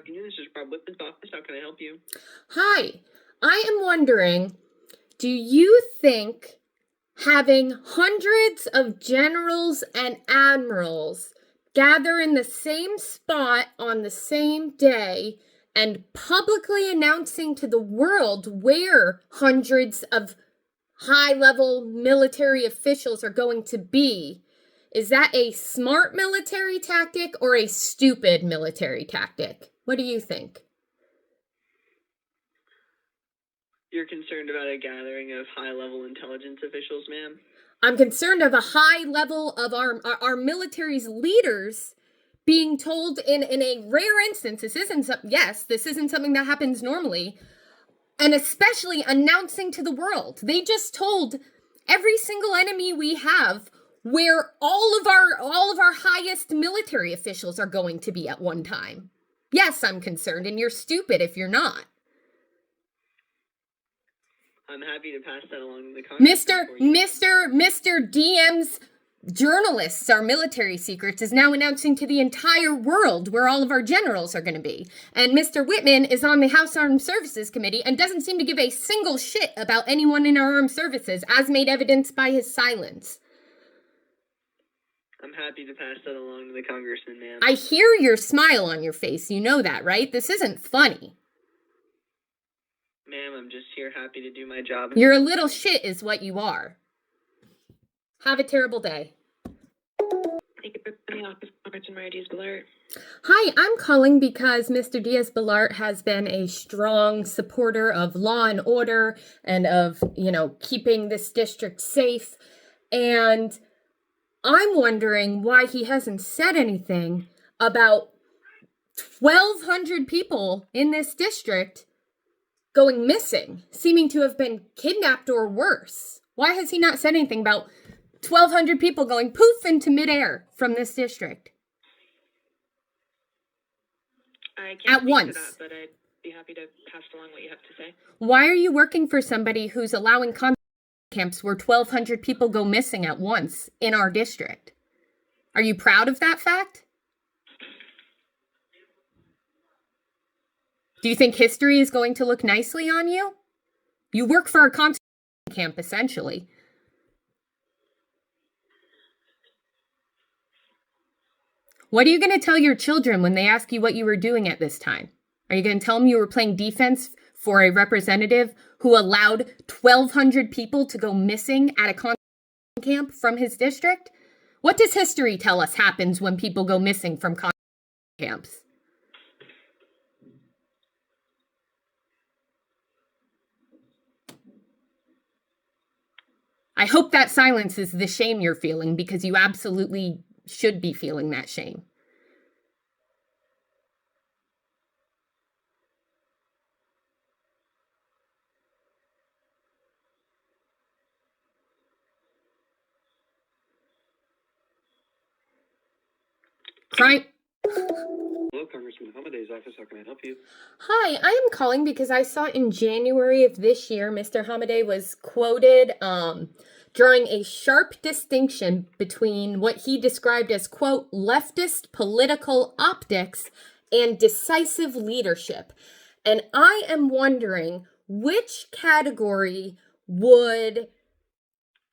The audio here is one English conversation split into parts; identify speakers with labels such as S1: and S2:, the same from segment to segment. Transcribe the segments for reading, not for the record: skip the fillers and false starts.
S1: afternoon. This is Rob Wittman's office. How can I help you?
S2: Hi, I am wondering, do you think having hundreds of generals and admirals gather in the same spot on the same day and publicly announcing to the world where hundreds of high-level military officials are going to be, is that a smart military tactic or a stupid military tactic? What do you think?
S1: You're concerned about a gathering of high-level intelligence officials, ma'am?
S2: I'm concerned of a high level of our military's leaders being told in a rare instance, this isn't something that happens normally, and especially announcing to the world. They just told every single enemy we have where all of our highest military officials are going to be at one time. Yes, I'm concerned, and you're stupid if you're not.
S1: I'm happy to pass that along to the Congress.
S2: Mr. DM's journalists, our military secrets, is now announcing to the entire world where all of our generals are going to be. And Mr. Wittman is on the House Armed Services Committee and doesn't seem to give a single shit about anyone in our armed services, as made evidenced by his silence.
S1: I'm happy to pass that along to the congressman, ma'am.
S2: I hear your smile on your face. You know that, right? This isn't funny.
S1: Ma'am, I'm just here happy to do my job.
S2: You're a little shit is what you are. Have a terrible day.
S3: Thank you for coming to the office, Congressman Mario Diaz-Balart.
S2: Hi, I'm calling because Mr. Diaz-Balart has been a strong supporter of law and order and of, keeping this district safe. And I'm wondering why he hasn't said anything about 1,200 people in this district going missing, seeming to have been kidnapped or worse. Why has he not said anything about 1,200 people going poof into midair from this district?
S3: I can't
S2: at once.
S3: To that, but I'd be happy to pass along what you have to say.
S2: Why are you working for somebody who's allowing camps where 1,200 people go missing at once in our district? Are you proud of that fact? Do you think history is going to look nicely on you? You work for a concentration camp, essentially. What are you going to tell your children when they ask you what you were doing at this time? Are you going to tell them you were playing defense for a representative who allowed 1,200 people to go missing at a concentration camp from his district? What does history tell us happens when people go missing from concentration camps? I hope that silence is the shame you're feeling, because you absolutely should be feeling that shame. Crime.
S4: Hello, Congressman Hamadeh's office. How can I help you?
S2: Hi, I am calling because I saw in January of this year, Mr. Hamadeh was quoted drawing a sharp distinction between what he described as, quote, leftist political optics and decisive leadership. And I am wondering, which category would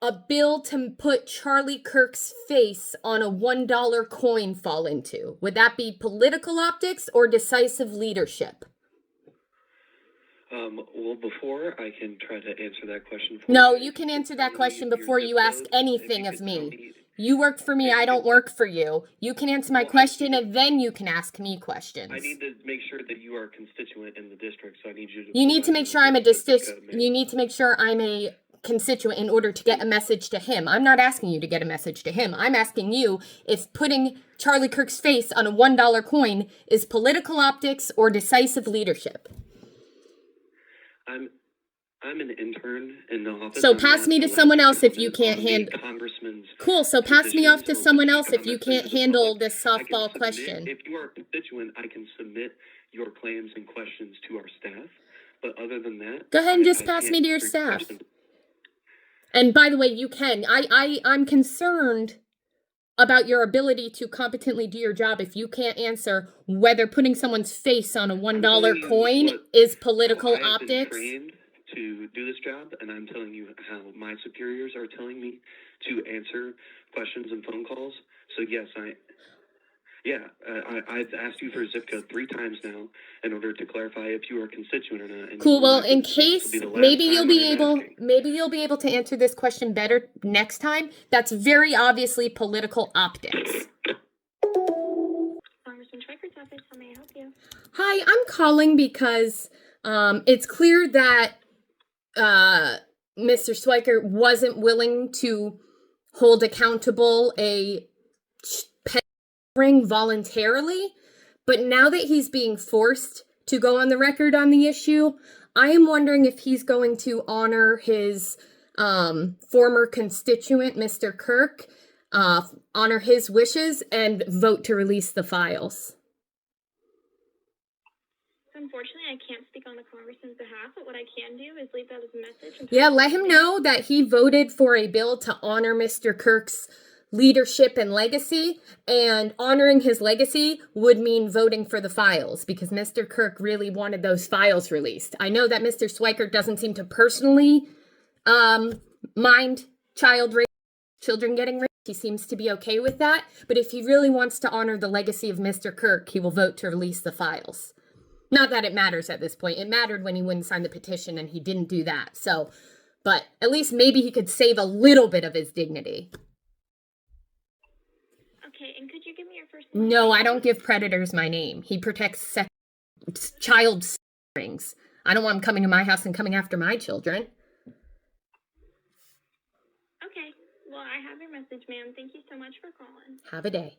S2: a bill to put Charlie Kirk's face on a $1 coin fall into? Would that be political optics or decisive leadership?
S4: Well, before I can try to answer that question for
S2: No, you can answer that question before you ask anything of me. You work for me, I don't work for you. You can answer my question and then you can ask me questions.
S4: I need to make sure that you are a constituent in the district, so I need you to...
S2: You need to make sure I'm a constituent in order to get a message to him. I'm not asking you to get a message to him. I'm asking you if putting Charlie Kirk's face on a $1 coin is political optics or decisive leadership.
S4: I'm an intern in the office.
S2: So pass me to someone else if you can't handle... Cool, so pass me off to someone else if you can't handle this softball question.
S4: If you are a constituent, I can submit your claims and questions to our staff. But other than that...
S2: Go ahead and just pass me to your staff. And by the way, you can. I'm concerned about your ability to competently do your job if you can't answer whether putting someone's face on a $1 coin is political
S4: I have been
S2: optics.
S4: trained to do this job, and I'm telling you how my superiors are telling me to answer questions and phone calls. So yes, I've asked you for a zip code 3 times now in order to clarify if you are a constituent or not. And
S2: Cool. Well,
S4: this
S2: in
S4: will
S2: case
S4: be the last
S2: maybe
S4: time
S2: you'll be
S4: I'm
S2: able
S4: asking.
S2: maybe you'll be able to answer this question better next time. That's very obviously political optics.
S3: Congressman Schweikert's office, how may I help you?
S2: Hi, I'm calling because it's clear that Mr. Schweikert wasn't willing to hold accountable a pet ring voluntarily, but now that he's being forced to go on the record on the issue, I am wondering if he's going to honor his former constituent, Mr. Kirk, honor his wishes and vote to release the files.
S3: Unfortunately, I can't speak on the congressman's behalf, but what I can do is leave that as a message.
S2: Yeah, let him know that he voted for a bill to honor Mr. Kirk's leadership and legacy, and honoring his legacy would mean voting for the files because Mr. Kirk really wanted those files released. I know that Mr. Schweikert doesn't seem to personally mind children getting raped. He seems to be okay with that, but if he really wants to honor the legacy of Mr. Kirk, he will vote to release the files. Not that it matters at this point. It mattered when he wouldn't sign the petition, and he didn't do that. So, but at least maybe he could save a little bit of his dignity.
S3: Okay, and could you give me your first name?
S2: No, I don't give predators my name. He protects child rings. I don't want him coming to my house and coming after my children.
S3: Okay, well, I have your message, ma'am. Thank you so much for calling.
S2: Have a day.